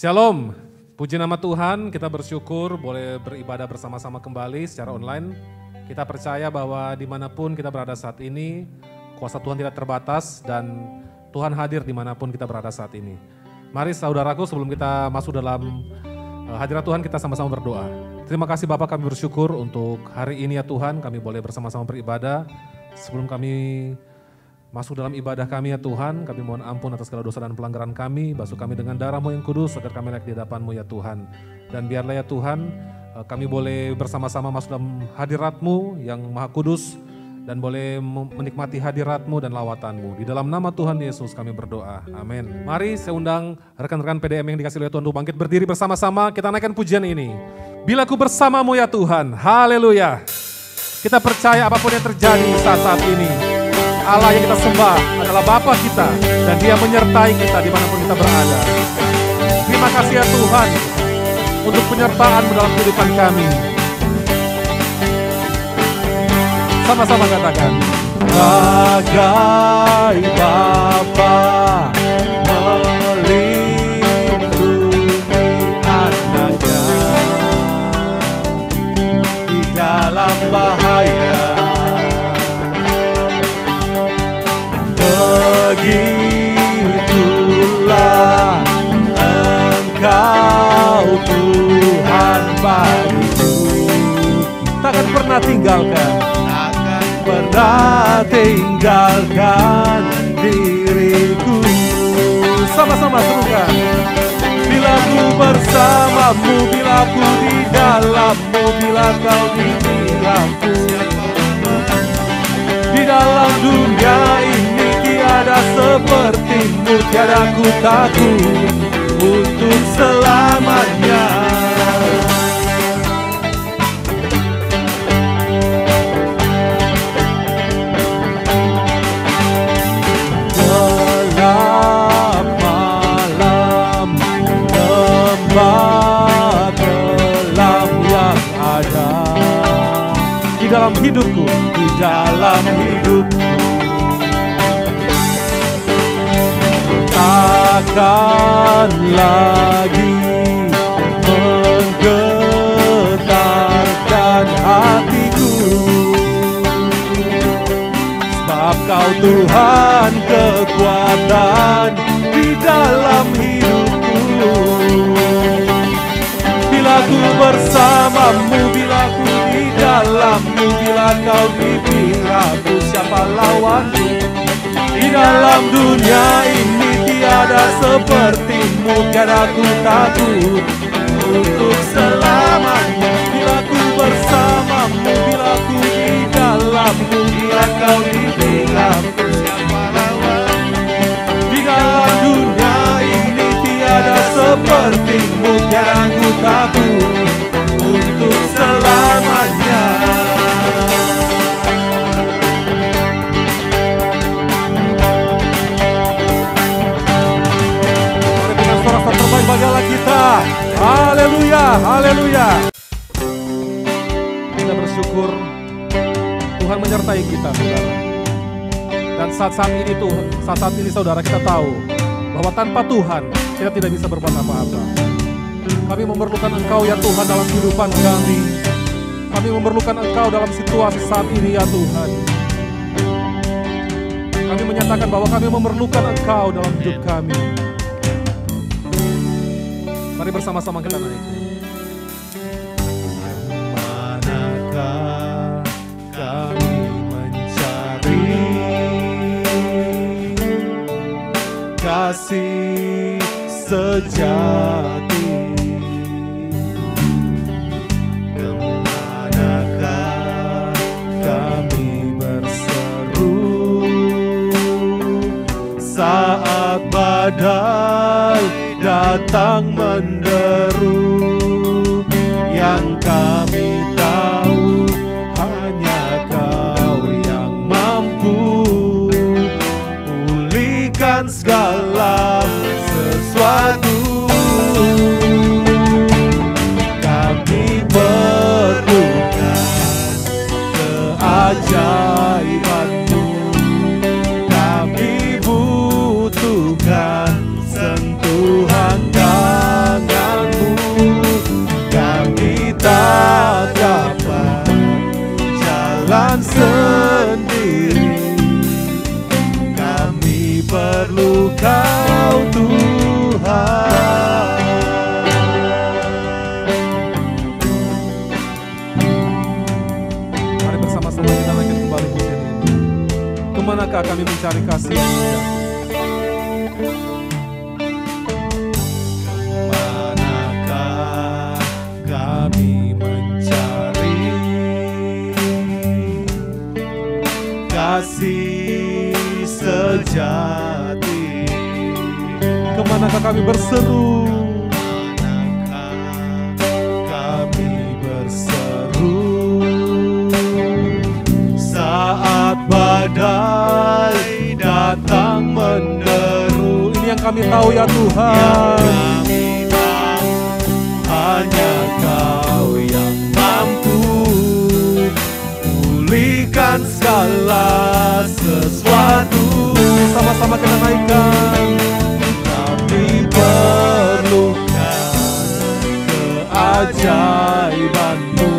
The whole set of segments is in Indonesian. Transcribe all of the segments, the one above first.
Shalom, puji nama Tuhan, kita bersyukur boleh beribadah bersama-sama kembali secara online. Kita percaya bahwa dimanapun kita berada saat ini, kuasa Tuhan tidak terbatas dan Tuhan hadir dimanapun kita berada saat ini. Mari saudaraku, sebelum kita masuk dalam hadirat Tuhan, kita sama-sama berdoa. Terima kasih Bapak, kami bersyukur untuk hari ini ya Tuhan, kami boleh bersama-sama beribadah. Sebelum kami masuk dalam ibadah kami ya Tuhan, kami mohon ampun atas segala dosa dan pelanggaran kami, basuh kami dengan darah-Mu yang kudus, agar kami layak di hadapan-Mu ya Tuhan. Dan biarlah ya Tuhan, kami boleh bersama-sama masuk dalam hadirat-Mu yang maha kudus, dan boleh menikmati hadirat-Mu dan lawatan-Mu. Di dalam nama Tuhan Yesus kami berdoa, amin. Mari saya undang rekan-rekan PDM yang dikasih oleh Tuhan untuk bangkit berdiri bersama-sama, kita naikkan pujian ini. Bila ku bersama-Mu ya Tuhan, haleluya. Kita percaya apapun yang terjadi saat-saat ini, Allah yang kita sembah adalah Bapa kita dan Dia menyertai kita dimanapun kita berada. Terima kasih ya Tuhan untuk penyertaan-Mu dalam kehidupan kami. Sama-sama katakan, bagai Bapa melindungi anaknya di dalam bahaya, begitulah Engkau Tuhan bagiku. Takkan pernah tinggalkan, takkan pernah tinggalkan diriku. Sama-sama serukan. Bila ku bersamamu, bila ku di dalammu, bila kau di pihakku. Di dalam dunia ini tiada sepertimu, tiada ku takut untuk selamanya. Gelap malam, lembah gelap yang ada di dalam hidupku, di dalam hidupku. Takkan lagi menggetarkan hatiku, sebab Kau Tuhan kekuatan di dalam hidupku. Bila ku bersamamu, bila ku di dalammu, bila Kau di pihakku, siapa lawanku? Di dalam dunia ini tiada sepertimu, tiada ku takut untuk selamanya. Bila ku bersamamu, bila ku di dalammu, bila Kau di pihakku, siapa lawanku? Di dalam dunia ini tiada sepertimu, tiada ku takut untuk selamanya. Terbaik bagi Allah kita. Haleluya, haleluya. Kita bersyukur Tuhan menyertai kita, saudara. Dan saat-saat ini saudara, kita tahu bahwa tanpa Tuhan kita tidak bisa berbuat apa-apa. Kami memerlukan Engkau ya Tuhan dalam kehidupan kami. Kami memerlukan Engkau dalam situasi saat ini ya Tuhan. Kami menyatakan bahwa kami memerlukan Engkau dalam hidup kami. Mari bersama-sama kita naik. Manakah kami mencari kasih sejati? Kemanakah kami berseru saat badai datang menderu? Yang kami tahu hanya Kau yang mampu pulihkan segala sesuatu. Kami perlukan keajaiban-Mu, kami butuhkan sentuhan kasih. Engkau Tuhan. Mari bersama-sama kita naikkan kembali pujian ini. Kemanakah kami mencari kasih yang indah? Kemanakah kami mencari kasih sejati? Kemanakah kami berseru? Saat badai datang menderu, Ini yang kami tahu ya Tuhan. kami tahu hanya Kau yang mampu pulihkan segala sesuatu. Sama-sama kita naikkan. Kami perlukan keajaiban-Mu.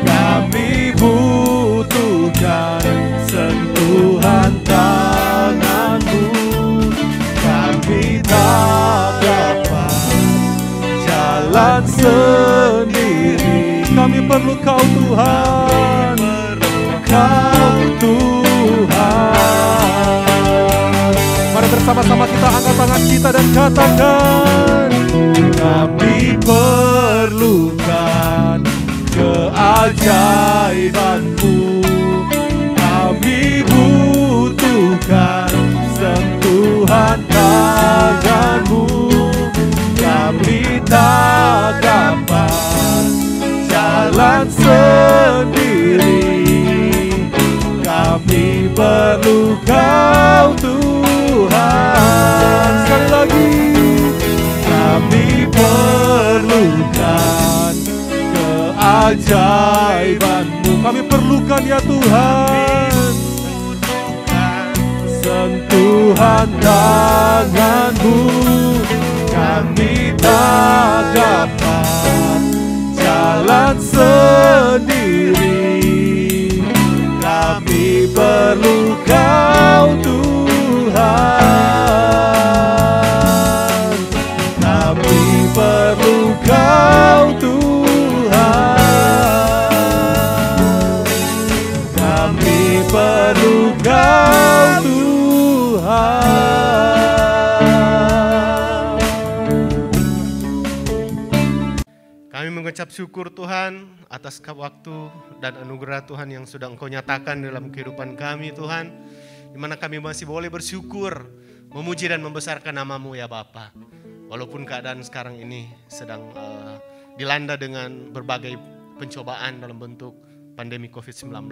Kami butuhkan sentuhan tangan-Mu. Kami tak dapat jalan sendiri. Kami perlu Kau Tuhan. Kau Tuhan. Mari bersama-sama kita angkat tangan kita dan katakan, Kami perlukan keajaiban-Mu. Kami butuhkan sentuhan tangan-Mu. Kami tak dapat jalan sendiri. Kami perlu Kau Tuhan. sekali lagi, Kami perlukan keajaiban-Mu. kami perlukan ya Tuhan. Sentuhan tangan-Mu. Kami tak dapat jalan sendiri. Kami perlu Kau Tuhan. Kami perlu Kau Tuhan. Kami perlu Kau Tuhan. Kami mengucap syukur Tuhan atas waktu dan anugerah Tuhan yang sudah Engkau nyatakan dalam kehidupan kami Tuhan. Di mana kami masih boleh bersyukur, memuji dan membesarkan nama-Mu ya Bapa. Walaupun keadaan sekarang ini sedang dilanda dengan berbagai pencobaan dalam bentuk pandemi COVID-19.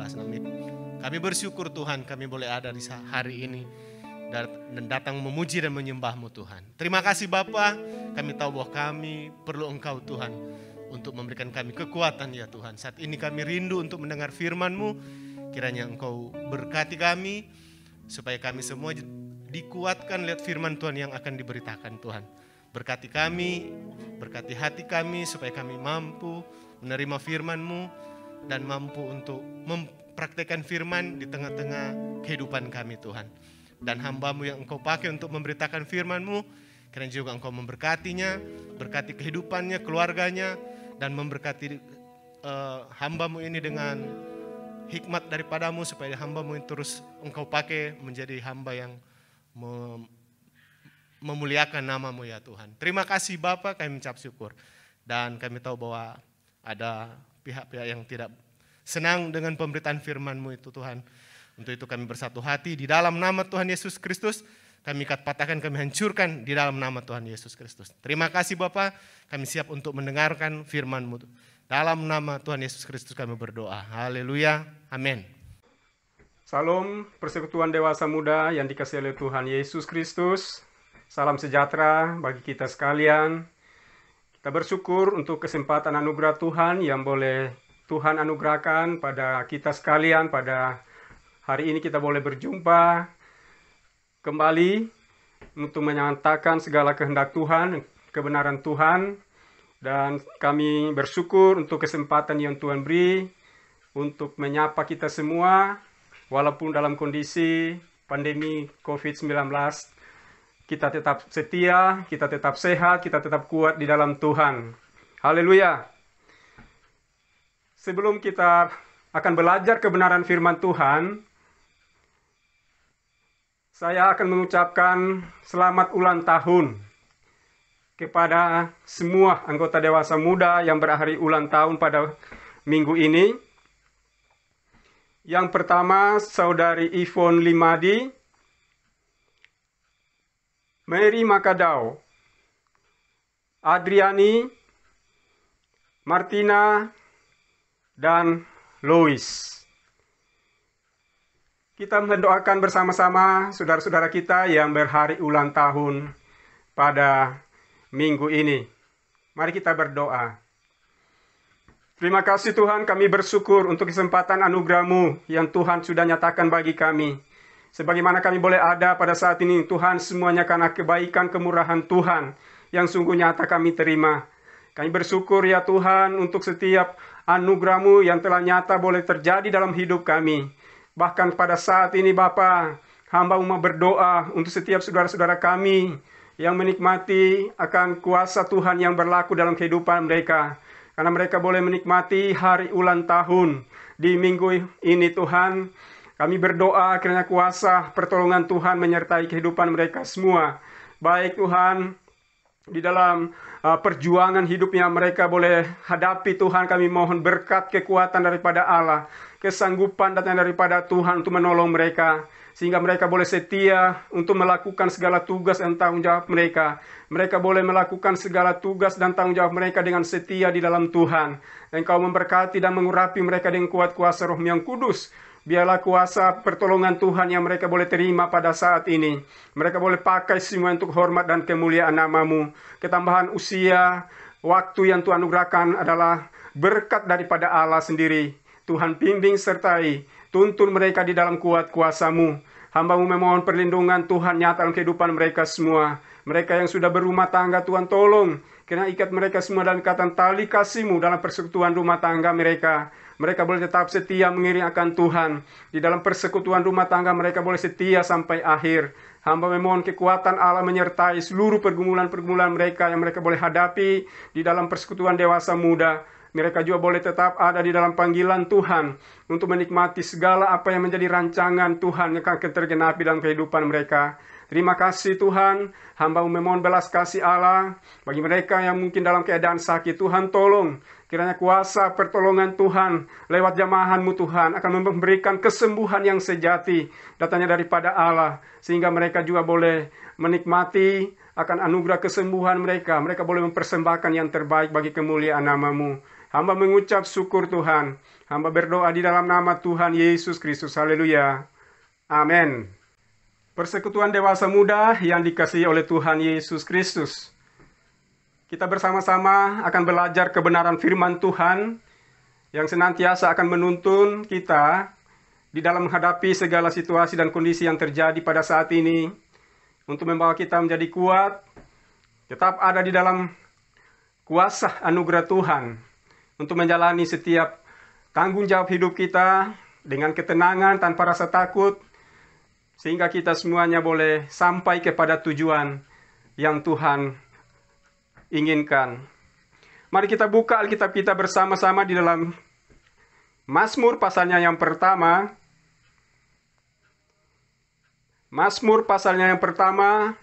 Kami bersyukur Tuhan kami boleh ada di hari ini dan datang memuji dan menyembah-Mu Tuhan. Terima kasih Bapa, kami tahu bahwa kami perlu Engkau Tuhan untuk memberikan kami kekuatan ya Tuhan. Saat ini kami rindu untuk mendengar firman-Mu, kiranya Engkau berkati kami, supaya kami semua dikuatkan lihat firman Tuhan yang akan diberitakan Tuhan. Berkati kami, berkati hati kami, supaya kami mampu menerima firman-Mu dan mampu untuk mempraktikkan firman di tengah-tengah kehidupan kami Tuhan. Dan hamba-Mu yang Engkau pakai untuk memberitakan firman-Mu, kiranya juga Engkau memberkatinya, berkati kehidupannya, keluarganya, dan memberkati hamba-Mu ini dengan hikmat daripada-Mu, supaya hamba-Mu ini terus Engkau pakai menjadi hamba yang memuliakan nama-Mu ya Tuhan. Terima kasih Bapa, kami mengucap syukur. Dan kami tahu bahwa ada pihak-pihak yang tidak senang dengan pemberitaan firman-Mu itu Tuhan. Untuk itu kami bersatu hati di dalam nama Tuhan Yesus Kristus. Kami patahkan, kami hancurkan di dalam nama Tuhan Yesus Kristus. Terima kasih Bapa, kami siap untuk mendengarkan firman-Mu. Dalam nama Tuhan Yesus Kristus kami berdoa. Haleluya. Amin. Salam persekutuan dewasa muda yang dikasihi oleh Tuhan Yesus Kristus. Salam sejahtera bagi kita sekalian. Kita bersyukur untuk kesempatan anugerah Tuhan yang boleh Tuhan anugerahkan pada kita sekalian. Pada hari ini kita boleh berjumpa kembali untuk menyatakan segala kehendak Tuhan, kebenaran Tuhan. Dan kami bersyukur untuk kesempatan yang Tuhan beri untuk menyapa kita semua, walaupun dalam kondisi pandemi COVID-19 kita tetap setia, kita tetap sehat, kita tetap kuat di dalam Tuhan. Haleluya. Sebelum kita akan belajar kebenaran firman Tuhan, saya akan mengucapkan selamat ulang tahun kepada semua anggota Dewasa Muda yang berhari ulang tahun pada minggu ini. Yang pertama, Saudari Ivon Limadi, Mary Makadau, Adriani, Martina, dan Lois. Kita mendoakan bersama-sama saudara-saudara kita yang berhari ulang tahun pada minggu ini. Mari kita berdoa. Terima kasih Tuhan, kami bersyukur untuk kesempatan anugerah-Mu yang Tuhan sudah nyatakan bagi kami. Sebagaimana kami boleh ada pada saat ini, Tuhan, semuanya karena kebaikan kemurahan Tuhan yang sungguh nyata kami terima. Kami bersyukur ya Tuhan untuk setiap anugerah-Mu yang telah nyata boleh terjadi dalam hidup kami. Bahkan pada saat ini Bapa, hamba-Mu mau berdoa untuk setiap saudara-saudara kami yang menikmati akan kuasa Tuhan yang berlaku dalam kehidupan mereka. Karena mereka boleh menikmati hari ulang tahun di minggu ini Tuhan. Kami berdoa kiranya kuasa pertolongan Tuhan menyertai kehidupan mereka semua. Baik Tuhan, di dalam perjuangan hidupnya mereka boleh hadapi Tuhan, kami mohon berkat kekuatan daripada Allah, kesanggupan datang daripada Tuhan untuk menolong mereka, sehingga mereka boleh setia untuk melakukan segala tugas dan tanggung jawab mereka. Mereka boleh melakukan segala tugas dan tanggung jawab mereka dengan setia di dalam Tuhan. Dan Engkau memberkati dan mengurapi mereka dengan kuat kuasa Roh yang Kudus. Biarlah kuasa pertolongan Tuhan yang mereka boleh terima pada saat ini. Mereka boleh pakai semua untuk hormat dan kemuliaan nama-Mu. Ketambahan usia, waktu yang Tuhan anugerahkan adalah berkat daripada Allah sendiri. Tuhan bimbing sertai, tuntun mereka di dalam kuat kuasa-Mu. Hamba-Mu memohon perlindungan Tuhan nyata dalam kehidupan mereka semua. Mereka yang sudah berumah tangga, Tuhan tolong. Karena ikat mereka semua dalam ikatan tali kasih-Mu dalam persekutuan rumah tangga mereka. Mereka boleh tetap setia mengiring akan Tuhan. Di dalam persekutuan rumah tangga mereka boleh setia sampai akhir. Hamba memohon kekuatan Allah menyertai seluruh pergumulan-pergumulan mereka yang mereka boleh hadapi di dalam persekutuan dewasa muda. Mereka juga boleh tetap ada di dalam panggilan Tuhan untuk menikmati segala apa yang menjadi rancangan Tuhan yang akan tergenapi dalam kehidupan mereka. Terima kasih Tuhan, hamba memohon belas kasih Allah bagi mereka yang mungkin dalam keadaan sakit. Tuhan tolong, kiranya kuasa pertolongan Tuhan lewat jamahan-Mu Tuhan akan memberikan kesembuhan yang sejati datangnya daripada Allah. Sehingga mereka juga boleh menikmati akan anugerah kesembuhan mereka. Mereka boleh mempersembahkan yang terbaik bagi kemuliaan nama-Mu. Hamba mengucap syukur Tuhan. Hamba berdoa di dalam nama Tuhan Yesus Kristus. Haleluya. Amin. Persekutuan dewasa muda yang dikasihi oleh Tuhan Yesus Kristus. Kita bersama-sama akan belajar kebenaran firman Tuhan yang senantiasa akan menuntun kita di dalam menghadapi segala situasi dan kondisi yang terjadi pada saat ini untuk membawa kita menjadi kuat, tetap ada di dalam kuasa anugerah Tuhan untuk menjalani setiap tanggung jawab hidup kita dengan ketenangan tanpa rasa takut, sehingga kita semuanya boleh sampai kepada tujuan yang Tuhan inginkan. Mari kita buka Alkitab kita bersama-sama di dalam Mazmur pasalnya yang pertama. Mazmur pasalnya yang pertama,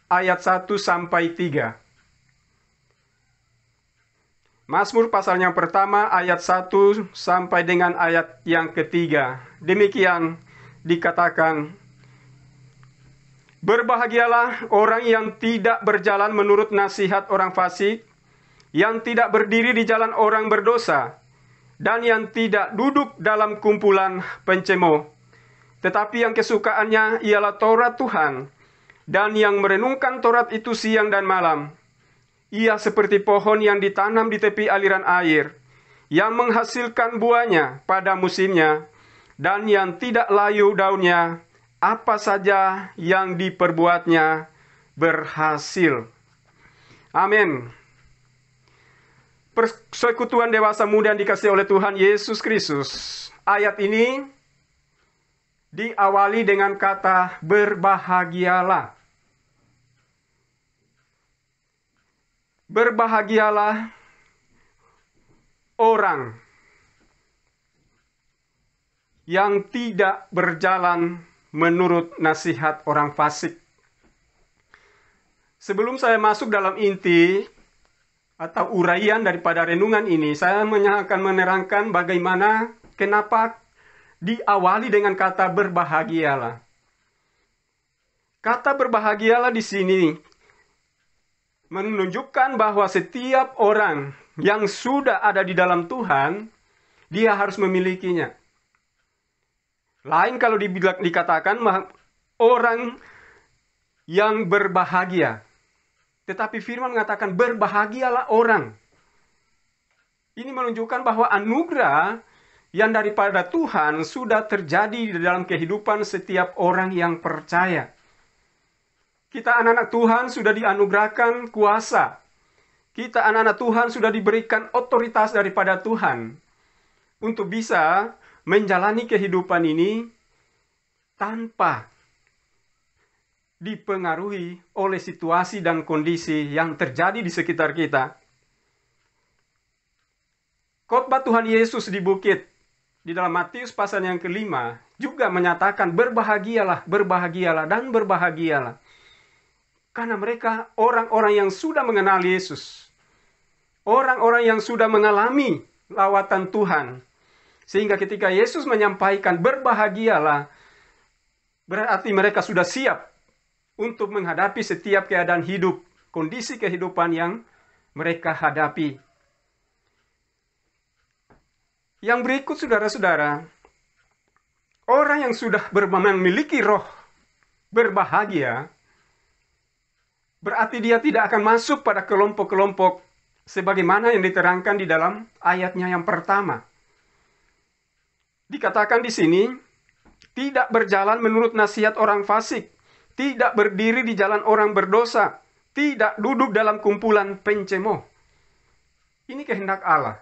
ayat 1 sampai 3. Mazmur pasalnya yang pertama, ayat 1 sampai dengan ayat yang ketiga. Demikian dikatakan, berbahagialah orang yang tidak berjalan menurut nasihat orang fasik, yang tidak berdiri di jalan orang berdosa, dan yang tidak duduk dalam kumpulan pencemooh. Tetapi yang kesukaannya ialah Taurat Tuhan, dan yang merenungkan Taurat itu siang dan malam. Ia seperti pohon yang ditanam di tepi aliran air, yang menghasilkan buahnya pada musimnya, dan yang tidak layu daunnya, apa saja yang diperbuatnya berhasil. Amin. Persekutuan dewasa muda yang dikasihi oleh Tuhan Yesus Kristus. Ayat ini diawali dengan kata berbahagialah. Berbahagialah orang yang tidak berjalan menurut nasihat orang fasik. Sebelum saya masuk dalam inti atau uraian daripada renungan ini, saya akan menerangkan bagaimana kenapa diawali dengan kata berbahagialah. Kata berbahagialah di sini menunjukkan bahwa setiap orang yang sudah ada di dalam Tuhan, dia harus memilikinya. Lain kalau dikatakan orang yang berbahagia. Tetapi firman mengatakan berbahagialah orang. Ini menunjukkan bahwa anugerah yang daripada Tuhan sudah terjadi di dalam kehidupan setiap orang yang percaya. Kita anak-anak Tuhan sudah dianugerahkan kuasa. Kita anak-anak Tuhan sudah diberikan otoritas daripada Tuhan untuk bisa menjalani kehidupan ini tanpa dipengaruhi oleh situasi dan kondisi yang terjadi di sekitar kita. Khotbah Tuhan Yesus di bukit di dalam Matius pasal yang ke-5 juga menyatakan berbahagialah, berbahagialah, dan berbahagialah. Karena mereka orang-orang yang sudah mengenal Yesus. Orang-orang yang sudah mengalami lawatan Tuhan. Sehingga ketika Yesus menyampaikan berbahagialah, berarti mereka sudah siap untuk menghadapi setiap keadaan hidup, kondisi kehidupan yang mereka hadapi. Yang berikut, saudara-saudara, orang yang sudah memiliki roh berbahagia, berarti dia tidak akan masuk pada kelompok-kelompok sebagaimana yang diterangkan di dalam ayatnya yang pertama. Dikatakan di sini, tidak berjalan menurut nasihat orang fasik, tidak berdiri di jalan orang berdosa, tidak duduk dalam kumpulan pencemooh. Ini kehendak Allah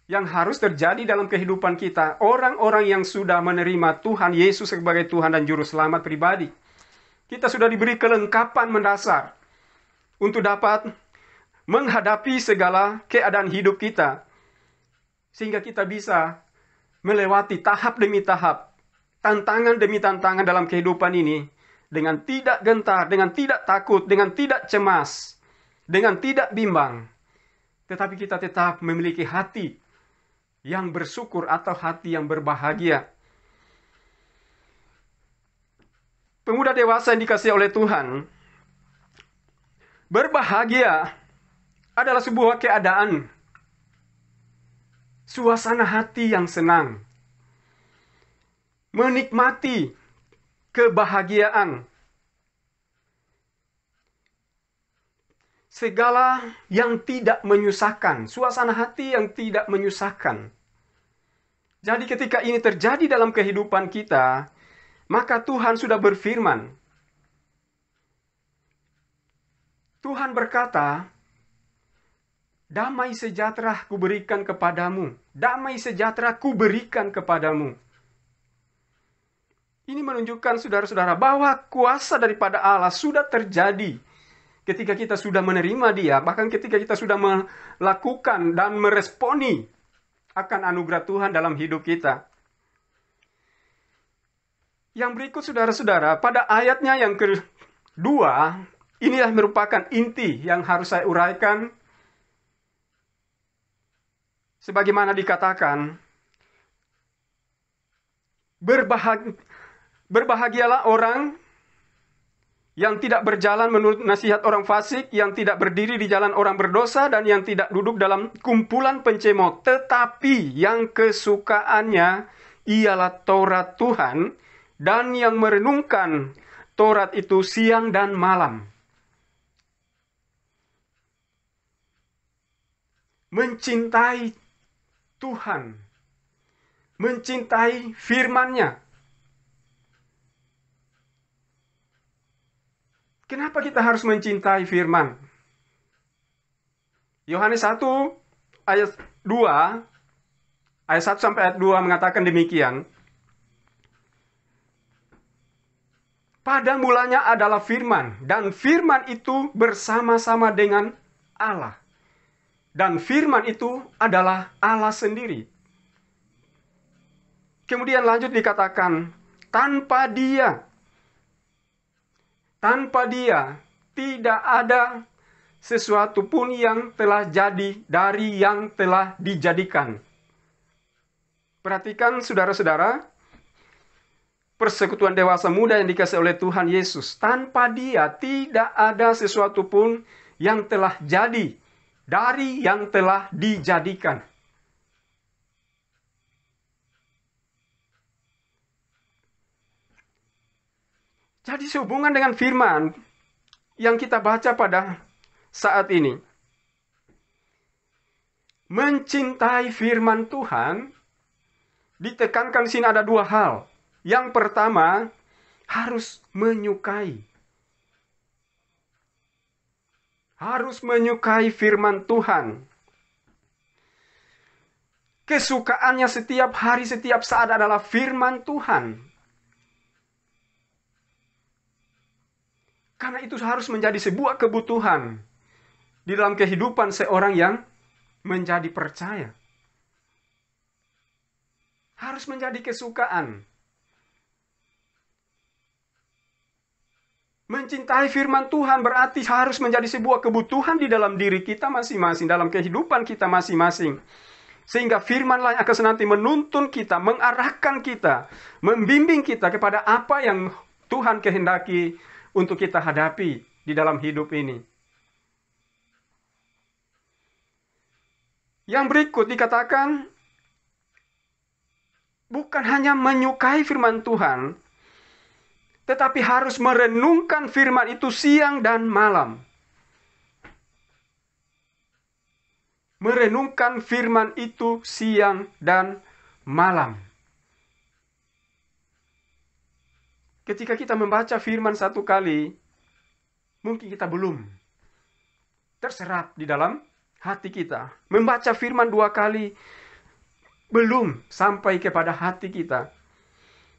yang harus terjadi dalam kehidupan kita. Orang-orang yang sudah menerima Tuhan Yesus sebagai Tuhan dan Juru Selamat pribadi. Kita sudah diberi kelengkapan mendasar untuk dapat menghadapi segala keadaan hidup kita. Sehingga kita bisa melewati tahap demi tahap, tantangan demi tantangan dalam kehidupan ini, dengan tidak gentar, dengan tidak takut, dengan tidak cemas, dengan tidak bimbang. Tetapi kita tetap memiliki hati yang bersyukur atau hati yang berbahagia. Pemuda dewasa yang dikasihi oleh Tuhan, berbahagia adalah sebuah keadaan, suasana hati yang senang, menikmati kebahagiaan, segala yang tidak menyusahkan, suasana hati yang tidak menyusahkan. Jadi ketika ini terjadi dalam kehidupan kita, maka Tuhan sudah berfirman. Tuhan berkata, damai sejahtera kuberikan kepadamu. Damai sejahtera kuberikan kepadamu. Ini menunjukkan saudara-saudara bahwa kuasa daripada Allah sudah terjadi ketika kita sudah menerima Dia, bahkan ketika kita sudah melakukan dan meresponi akan anugerah Tuhan dalam hidup kita. Yang berikut saudara-saudara, pada ayatnya yang kedua, inilah merupakan inti yang harus saya uraikan. Sebagaimana dikatakan, berbahagialah orang yang tidak berjalan menurut nasihat orang fasik, yang tidak berdiri di jalan orang berdosa, dan yang tidak duduk dalam kumpulan pencemooh. Tetapi yang kesukaannya ialah Taurat Tuhan, dan yang merenungkan Taurat itu siang dan malam. Mencintai Tuhan, mencintai firman-Nya. Kenapa kita harus mencintai firman? Yohanes 1 ayat 2, ayat 1 sampai ayat 2 mengatakan demikian. Pada mulanya adalah firman, dan firman itu bersama-sama dengan Allah. Dan firman itu adalah Allah sendiri. Kemudian lanjut dikatakan, tanpa dia tidak ada sesuatu pun yang telah jadi dari yang telah dijadikan. Perhatikan saudara-saudara, persekutuan dewasa muda yang dikasih oleh Tuhan Yesus. Tanpa dia tidak ada sesuatu pun yang telah jadi dari yang telah dijadikan. Jadi sehubungan dengan firman yang kita baca pada saat ini. Mencintai firman Tuhan, ditekankan di sini ada dua hal. Yang pertama, harus menyukai. Harus menyukai firman Tuhan. Kesukaannya setiap hari, setiap saat adalah firman Tuhan. Karena itu harus menjadi sebuah kebutuhan di dalam kehidupan seorang yang menjadi percaya. Harus menjadi kesukaan. Mencintai firman Tuhan berarti harus menjadi sebuah kebutuhan di dalam diri kita masing-masing, dalam kehidupan kita masing-masing. Sehingga firman-Lah yang akan senantiasa menuntun kita, mengarahkan kita, membimbing kita kepada apa yang Tuhan kehendaki untuk kita hadapi di dalam hidup ini. Yang berikut dikatakan, bukan hanya menyukai firman Tuhan, tetapi harus merenungkan firman itu siang dan malam. Merenungkan firman itu siang dan malam. Ketika kita membaca firman satu kali, mungkin kita belum terserap di dalam hati kita. Membaca firman dua kali, belum sampai kepada hati kita.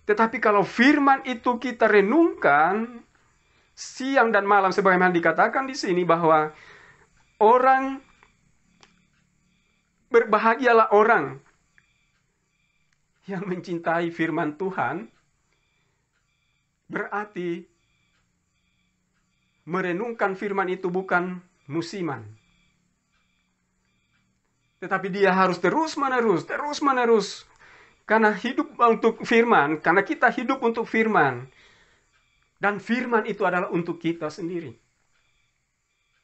Tetapi kalau firman itu kita renungkan siang dan malam, sebagaimana dikatakan di sini bahwa berbahagialah orang yang mencintai firman Tuhan, berarti merenungkan firman itu bukan musiman. Tetapi dia harus terus-menerus. Karena hidup untuk firman, karena kita hidup untuk firman. Dan firman itu adalah untuk kita sendiri.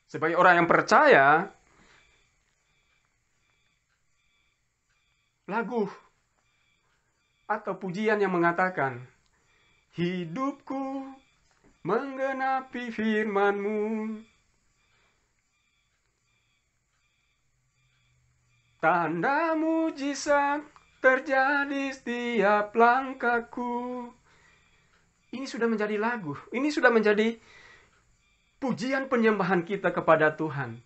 Sebagai orang yang percaya, lagu atau pujian yang mengatakan, hidupku menggenapi firman-Mu, tanda mujizat terjadi setiap langkahku. Ini sudah menjadi lagu, ini sudah menjadi pujian penyembahan kita kepada Tuhan.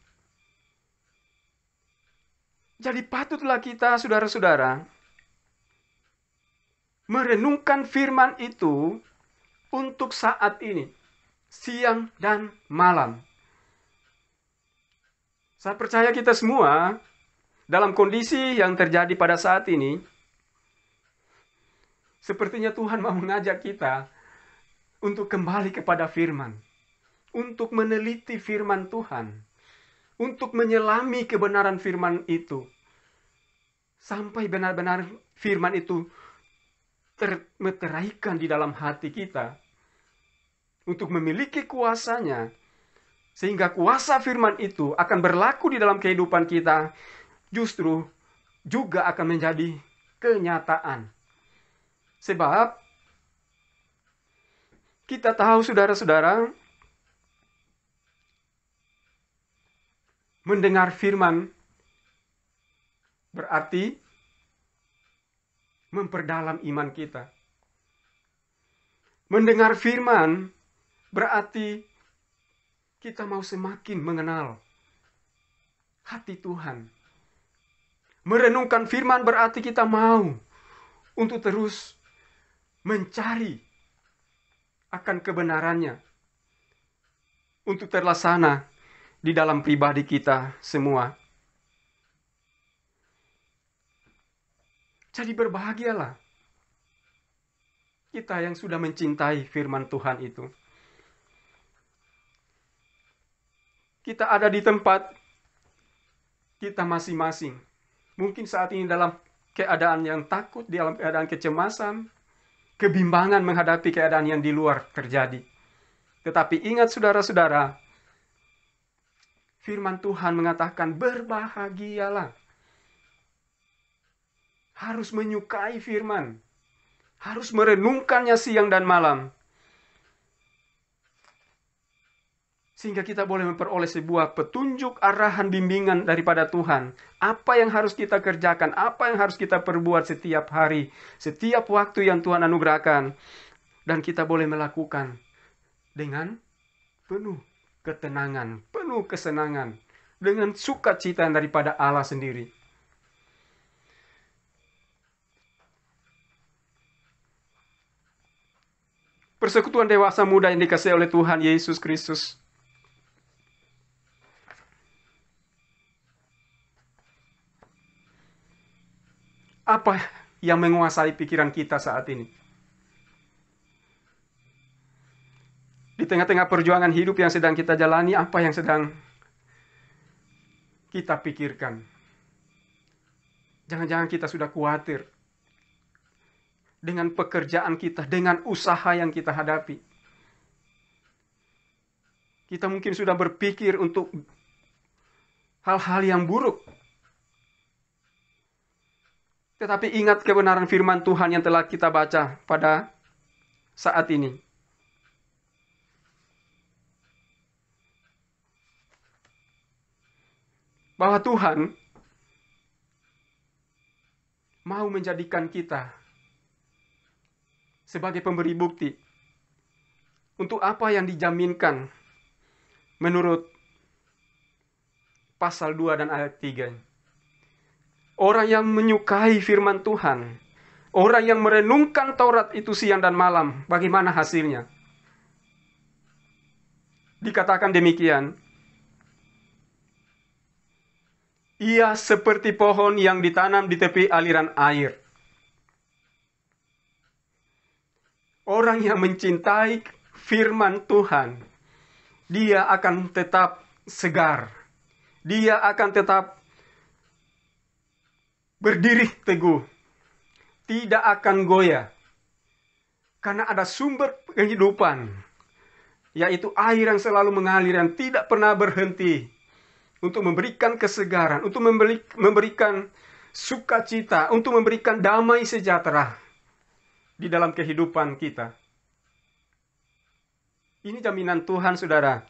Jadi patutlah kita, saudara-saudara, merenungkan firman itu untuk saat ini, siang dan malam. Saya percaya kita semua dalam kondisi yang terjadi pada saat ini, sepertinya Tuhan mau mengajak kita untuk kembali kepada firman, untuk meneliti firman Tuhan, untuk menyelami kebenaran firman itu, sampai benar-benar firman itu termeteraikan di dalam hati kita untuk memiliki kuasanya, sehingga kuasa firman itu akan berlaku di dalam kehidupan kita, justru juga akan menjadi kenyataan. Sebab kita tahu, saudara-saudara, mendengar firman berarti memperdalam iman kita. Mendengar firman berarti kita mau semakin mengenal hati Tuhan. Merenungkan firman berarti kita mau untuk terus mencari akan kebenarannya untuk terlaksana di dalam pribadi kita semua. Jadi berbahagialah kita yang sudah mencintai firman Tuhan itu. Kita ada di tempat kita masing-masing. Mungkin saat ini dalam keadaan yang takut, dalam keadaan kecemasan, kebimbangan menghadapi keadaan yang di luar terjadi. Tetapi ingat saudara-saudara, firman Tuhan mengatakan berbahagialah. Harus menyukai firman. Harus merenungkannya siang dan malam. Sehingga kita boleh memperoleh sebuah petunjuk, arahan, bimbingan daripada Tuhan. Apa yang harus kita kerjakan, apa yang harus kita perbuat setiap hari, setiap waktu yang Tuhan anugerahkan. Dan kita boleh melakukan dengan penuh ketenangan, penuh kesenangan, dengan sukacita daripada Allah sendiri. Persekutuan dewasa muda yang dikasihi oleh Tuhan Yesus Kristus. Apa yang menguasai pikiran kita saat ini? Di tengah-tengah perjuangan hidup yang sedang kita jalani, apa yang sedang kita pikirkan? Jangan-jangan kita sudah khawatir dengan pekerjaan kita, dengan usaha yang kita hadapi. Kita mungkin sudah berpikir untuk hal-hal yang buruk. Tetapi ingat kebenaran firman Tuhan yang telah kita baca pada saat ini. Bahwa Tuhan mau menjadikan kita sebagai pemberi bukti untuk apa yang dijaminkan menurut pasal 2 dan ayat 3. Orang yang menyukai firman Tuhan, orang yang merenungkan Taurat itu siang dan malam, bagaimana hasilnya? Dikatakan demikian, ia seperti pohon yang ditanam di tepi aliran air. Orang yang mencintai firman Tuhan, dia akan tetap segar. Dia akan tetap berdiri teguh, tidak akan goyah, karena ada sumber kehidupan, yaitu air yang selalu mengalir, yang tidak pernah berhenti, untuk memberikan kesegaran, untuk memberikan sukacita, untuk memberikan damai sejahtera di dalam kehidupan kita. Ini jaminan Tuhan, saudara.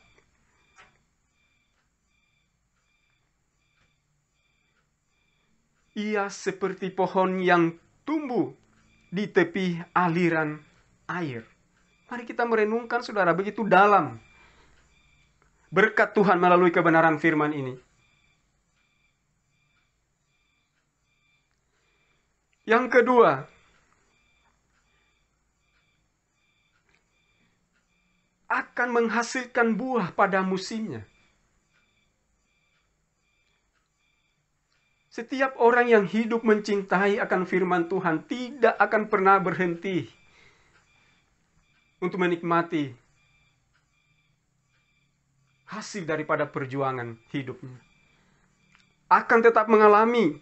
Ia seperti pohon yang tumbuh di tepi aliran air. Mari kita merenungkan, saudara, begitu dalam berkat Tuhan melalui kebenaran firman ini. Yang kedua, akan menghasilkan buah pada musimnya. Setiap orang yang hidup mencintai akan firman Tuhan tidak akan pernah berhenti untuk menikmati hasil daripada perjuangan hidupnya. Akan tetap mengalami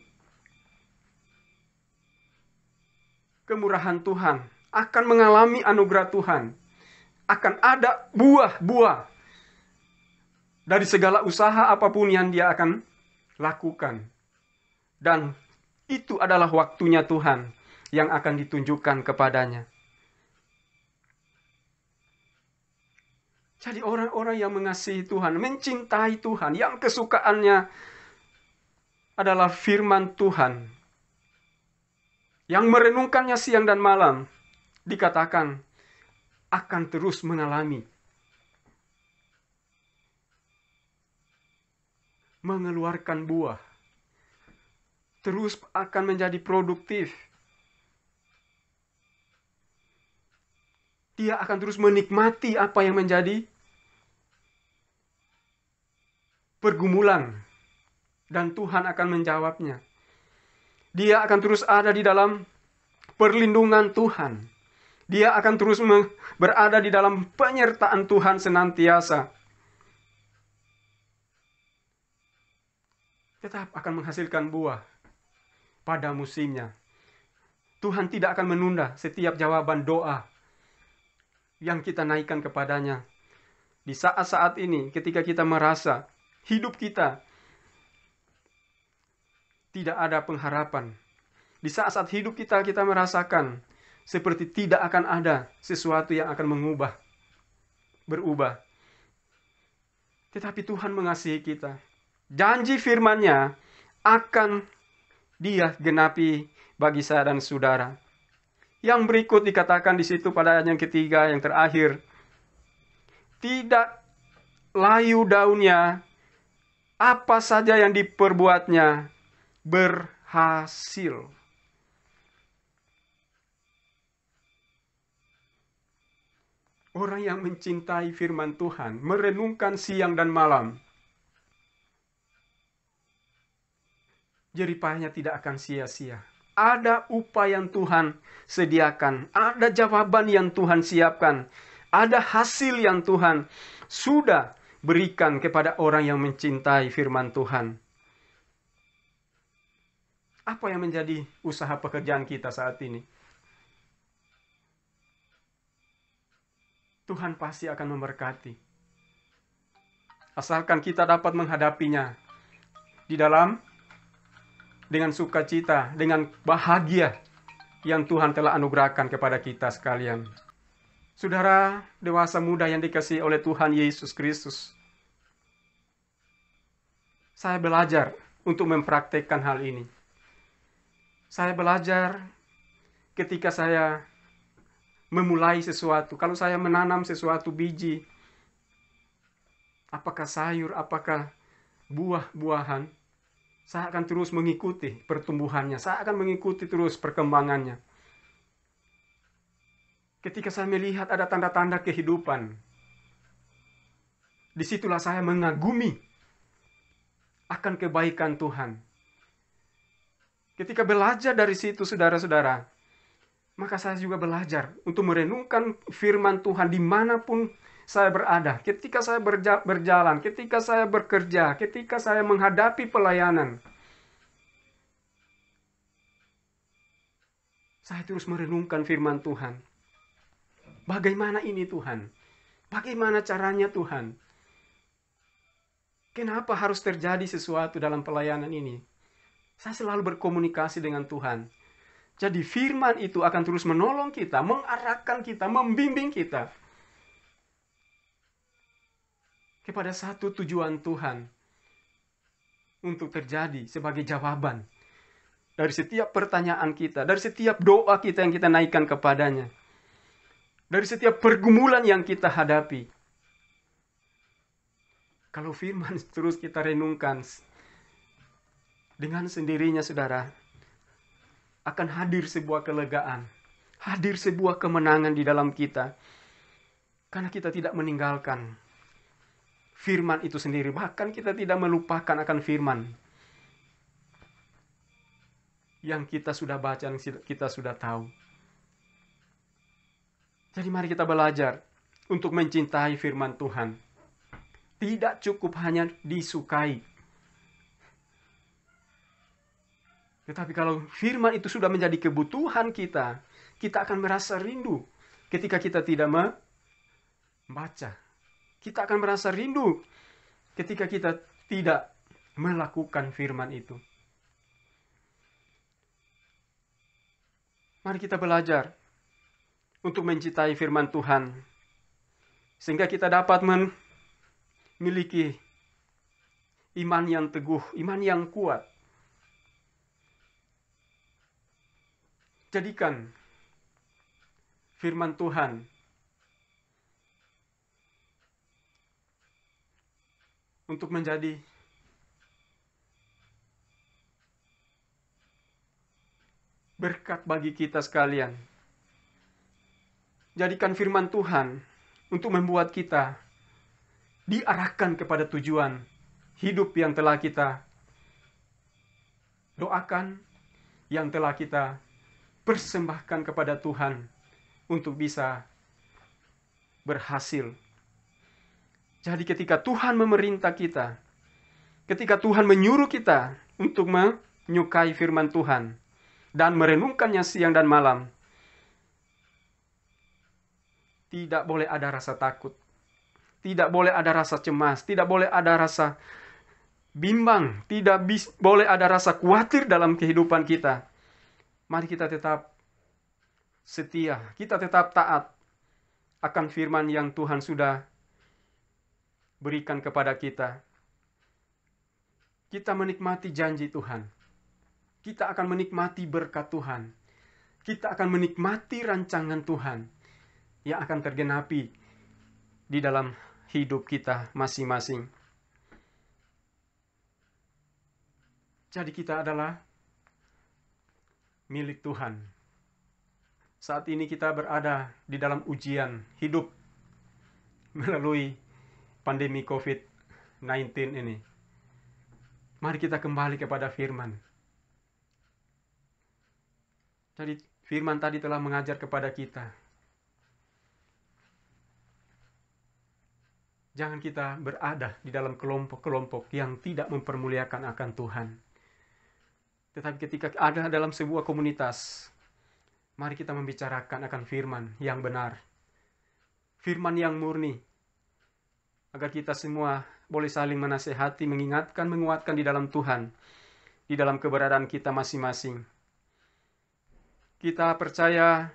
kemurahan Tuhan, akan mengalami anugerah Tuhan, akan ada buah-buah dari segala usaha apapun yang dia akan lakukan. Dan itu adalah waktunya Tuhan yang akan ditunjukkan kepadanya. Jadi orang-orang yang mengasihi Tuhan, mencintai Tuhan, yang kesukaannya adalah firman Tuhan, yang merenungkannya siang dan malam, dikatakan akan terus mengalami, mengeluarkan buah, terus akan menjadi produktif. Dia akan terus menikmati apa yang menjadi pergumulan. Dan Tuhan akan menjawabnya. Dia akan terus ada di dalam perlindungan Tuhan. Dia akan terus berada di dalam penyertaan Tuhan senantiasa. Tetap akan menghasilkan buah pada musimnya. Tuhan tidak akan menunda setiap jawaban doa yang kita naikkan kepadanya. Di saat-saat ini, ketika kita merasa hidup kita tidak ada pengharapan. Di saat-saat hidup kita merasakan seperti tidak akan ada sesuatu yang akan berubah. Tetapi Tuhan mengasihi kita. Janji firman-Nya akan Dia genapi bagi saya dan saudara. Yang berikut dikatakan di situ pada ayat yang ketiga, yang terakhir. Tidak layu daunnya, apa saja yang diperbuatnya berhasil. Orang yang mencintai firman Tuhan, merenungkan siang dan malam, jerih payahnya tidak akan sia-sia. Ada upaya yang Tuhan sediakan, ada jawaban yang Tuhan siapkan, ada hasil yang Tuhan sudah berikan kepada orang yang mencintai firman Tuhan. Apa yang menjadi usaha pekerjaan kita saat ini? Tuhan pasti akan memberkati. Asalkan kita dapat menghadapinya dengan sukacita, dengan bahagia yang Tuhan telah anugerahkan kepada kita sekalian. Saudara dewasa muda yang dikasihi oleh Tuhan Yesus Kristus, saya belajar untuk mempraktekkan hal ini. Saya belajar ketika saya memulai sesuatu. Kalau saya menanam sesuatu biji, apakah sayur, apakah buah-buahan, saya akan terus mengikuti pertumbuhannya. Saya akan mengikuti terus perkembangannya. Ketika saya melihat ada tanda-tanda kehidupan, disitulah saya mengagumi akan kebaikan Tuhan. Ketika belajar dari situ, saudara-saudara, maka saya juga belajar untuk merenungkan firman Tuhan dimanapun saya berada. Ketika saya berjalan, ketika saya bekerja, ketika saya menghadapi pelayanan, saya terus merenungkan firman Tuhan. Bagaimana ini Tuhan? Bagaimana caranya Tuhan? Kenapa harus terjadi sesuatu dalam pelayanan ini? Saya selalu berkomunikasi dengan Tuhan. Jadi firman itu akan terus menolong kita, mengarahkan kita, membimbing kita kepada satu tujuan Tuhan untuk terjadi sebagai jawaban dari setiap pertanyaan kita, dari setiap doa kita yang kita naikkan kepadanya, dari setiap pergumulan yang kita hadapi. Kalau firman terus kita renungkan, dengan sendirinya saudara, akan hadir sebuah kelegaan, hadir sebuah kemenangan di dalam kita. Karena kita tidak meninggalkan firman itu sendiri. Bahkan kita tidak melupakan akan firman yang kita sudah baca, yang kita sudah tahu. Jadi mari kita belajar untuk mencintai firman Tuhan. Tidak cukup hanya disukai. Tetapi kalau firman itu sudah menjadi kebutuhan kita, kita akan merasa rindu ketika kita tidak membaca. Kita akan merasa rindu ketika kita tidak melakukan firman itu. Mari kita belajar untuk mencintai firman Tuhan, sehingga kita dapat memiliki iman yang teguh, iman yang kuat. Jadikan firman Tuhan untuk menjadi berkat bagi kita sekalian. Jadikan firman Tuhan untuk membuat kita diarahkan kepada tujuan hidup yang telah kita doakan, yang telah kita persembahkan kepada Tuhan untuk bisa berhasil. Jadi ketika Tuhan memerintah kita, ketika Tuhan menyuruh kita untuk menyukai firman Tuhan dan merenungkannya siang dan malam, tidak boleh ada rasa takut, tidak boleh ada rasa cemas, tidak boleh ada rasa bimbang, tidak boleh ada rasa khawatir dalam kehidupan kita. Mari kita tetap setia, kita tetap taat akan firman yang Tuhan sudah berikan kepada kita. Kita menikmati janji Tuhan. Kita akan menikmati berkat Tuhan. Kita akan menikmati rancangan Tuhan yang akan tergenapi di dalam hidup kita masing-masing. Jadi kita adalah milik Tuhan. Saat ini kita berada di dalam ujian hidup melalui pandemi COVID-19 ini. Mari kita kembali kepada firman. Jadi firman tadi telah mengajar kepada kita. Jangan kita berada di dalam kelompok-kelompok yang tidak mempermuliakan akan Tuhan. Tetapi ketika ada dalam sebuah komunitas, mari kita membicarakan akan firman yang benar. Firman yang murni. Agar kita semua boleh saling menasehati, mengingatkan, menguatkan di dalam Tuhan. Di dalam keberadaan kita masing-masing. Kita percaya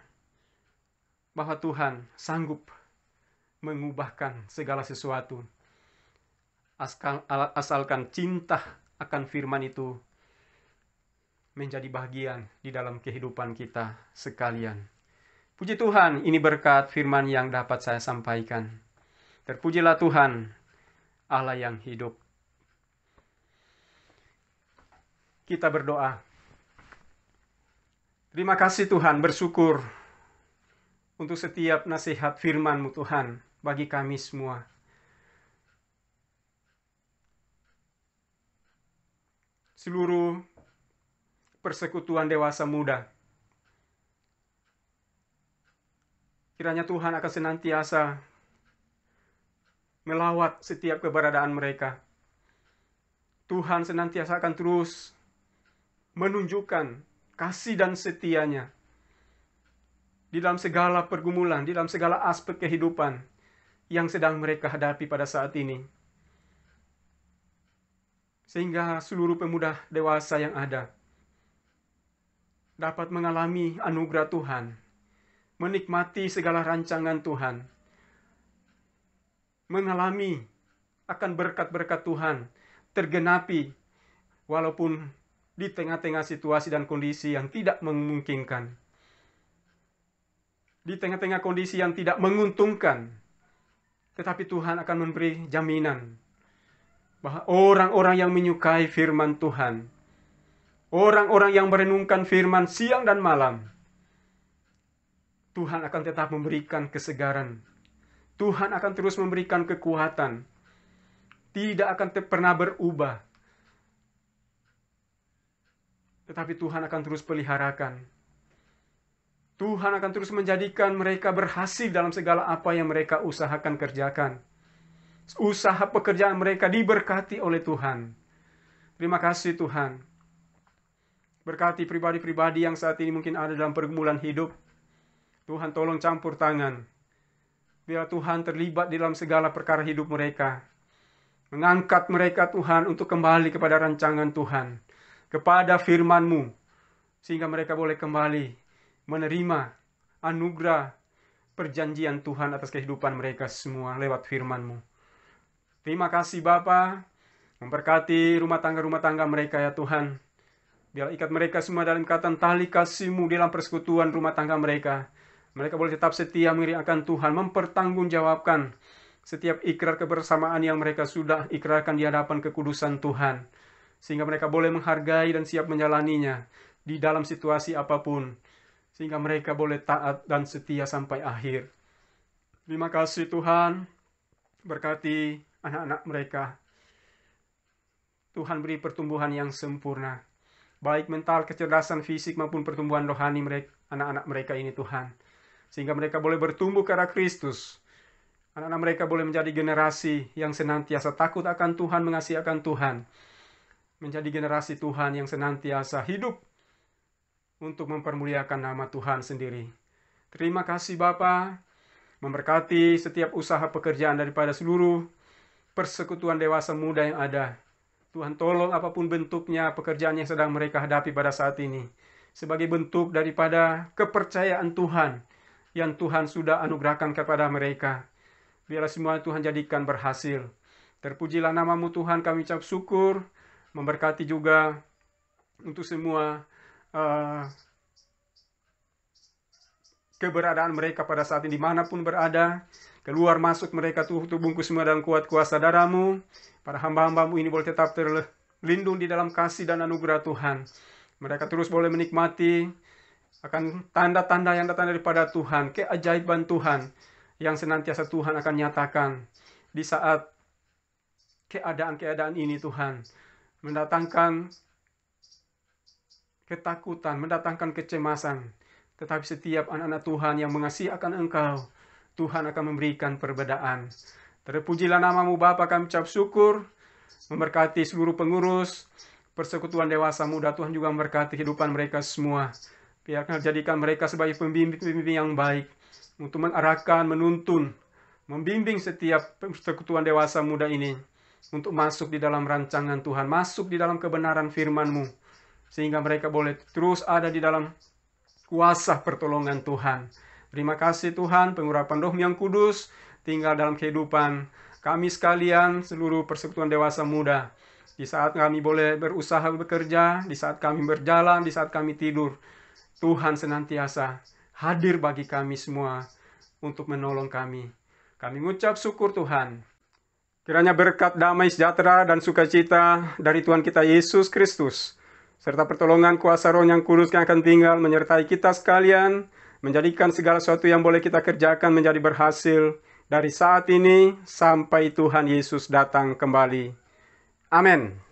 bahwa Tuhan sanggup mengubahkan segala sesuatu. Asalkan cinta akan firman itu menjadi bagian di dalam kehidupan kita sekalian. Puji Tuhan, ini berkat firman yang dapat saya sampaikan. Terpujilah Tuhan, Allah yang hidup. Kita berdoa. Terima kasih Tuhan, bersyukur untuk setiap nasihat firman-Mu Tuhan bagi kami semua. Seluruh persekutuan dewasa muda, kiranya Tuhan akan senantiasa melawat setiap keberadaan mereka. Tuhan senantiasa akan terus menunjukkan kasih dan setianya di dalam segala pergumulan, di dalam segala aspek kehidupan yang sedang mereka hadapi pada saat ini. Sehingga seluruh pemuda dewasa yang ada dapat mengalami anugerah Tuhan, menikmati segala rancangan Tuhan, mengalami akan berkat-berkat Tuhan tergenapi walaupun di tengah-tengah situasi dan kondisi yang tidak memungkinkan. Di tengah-tengah kondisi yang tidak menguntungkan. Tetapi Tuhan akan memberi jaminan bahwa orang-orang yang menyukai firman Tuhan, orang-orang yang merenungkan firman siang dan malam, Tuhan akan tetap memberikan kesegaran. Tuhan akan terus memberikan kekuatan. Tidak akan pernah berubah. Tetapi Tuhan akan terus peliharakan. Tuhan akan terus menjadikan mereka berhasil dalam segala apa yang mereka usahakan kerjakan. Usaha pekerjaan mereka diberkati oleh Tuhan. Terima kasih Tuhan. Berkati pribadi-pribadi yang saat ini mungkin ada dalam pergumulan hidup. Tuhan tolong campur tangan. Biar Tuhan terlibat di dalam segala perkara hidup mereka. Mengangkat mereka Tuhan untuk kembali kepada rancangan Tuhan. Kepada firman-Mu. Sehingga mereka boleh kembali menerima anugerah perjanjian Tuhan atas kehidupan mereka semua lewat firman-Mu. Terima kasih Bapa. Memberkati rumah tangga mereka ya Tuhan. Biar ikat mereka semua dalam ikatan tali kasih-Mu dalam persekutuan rumah tangga mereka. Mereka boleh tetap setia mengiringkan Tuhan, mempertanggungjawabkan setiap ikrar kebersamaan yang mereka sudah ikrarkan di hadapan kekudusan Tuhan. Sehingga mereka boleh menghargai dan siap menjalaninya di dalam situasi apapun. sehingga mereka boleh taat dan setia sampai akhir. Terima kasih Tuhan, berkati anak-anak mereka. Tuhan beri pertumbuhan yang sempurna, baik mental, kecerdasan fisik maupun pertumbuhan rohani mereka, anak-anak mereka ini Tuhan. Sehingga mereka boleh bertumbuh ke arah Kristus. Anak-anak mereka boleh menjadi generasi yang senantiasa takut akan Tuhan, mengasihi akan Tuhan. Menjadi generasi Tuhan yang senantiasa hidup untuk mempermuliakan nama Tuhan sendiri. Terima kasih Bapa, memberkati setiap usaha pekerjaan daripada seluruh persekutuan dewasa muda yang ada. Tuhan tolong apapun bentuknya pekerjaan yang sedang mereka hadapi pada saat ini, sebagai bentuk daripada kepercayaan Tuhan yang Tuhan sudah anugerahkan kepada mereka. Biarlah semua Tuhan jadikan berhasil. Terpujilah namamu Tuhan, kami ucap syukur, memberkati juga untuk semua keberadaan mereka pada saat ini, dimanapun berada, keluar masuk mereka tuh bungkus semua dalam kuat kuasa darah-Mu. Para hamba-hamba-Mu ini boleh tetap terlindung di dalam kasih dan anugerah Tuhan. Mereka terus boleh menikmati akan tanda-tanda yang datang daripada Tuhan, keajaiban Tuhan yang senantiasa Tuhan akan nyatakan di saat keadaan-keadaan ini Tuhan. Mendatangkan ketakutan, mendatangkan kecemasan. Tetapi setiap anak-anak Tuhan yang mengasihi akan Engkau, Tuhan akan memberikan perbedaan. Terpujilah namamu Bapa, kami ucap syukur, memberkati seluruh pengurus persekutuan dewasa muda. Tuhan juga memberkati kehidupan mereka semua. Biarkan jadikan mereka sebagai pembimbing-pembimbing yang baik untuk mengarahkan, menuntun, membimbing setiap persekutuan dewasa muda ini untuk masuk di dalam rancangan Tuhan, masuk di dalam kebenaran firman-Mu, sehingga mereka boleh terus ada di dalam kuasa pertolongan Tuhan. Terima kasih Tuhan, pengurapan Roh yang kudus tinggal dalam kehidupan kami sekalian, seluruh persekutuan dewasa muda. Di saat kami boleh berusaha bekerja, di saat kami berjalan, di saat kami tidur, Tuhan senantiasa hadir bagi kami semua untuk menolong kami. Kami mengucap syukur Tuhan. Kiranya berkat damai sejahtera dan sukacita dari Tuhan kita Yesus Kristus, serta pertolongan kuasa Roh yang kudus yang akan tinggal menyertai kita sekalian, menjadikan segala sesuatu yang boleh kita kerjakan menjadi berhasil dari saat ini sampai Tuhan Yesus datang kembali. Amin.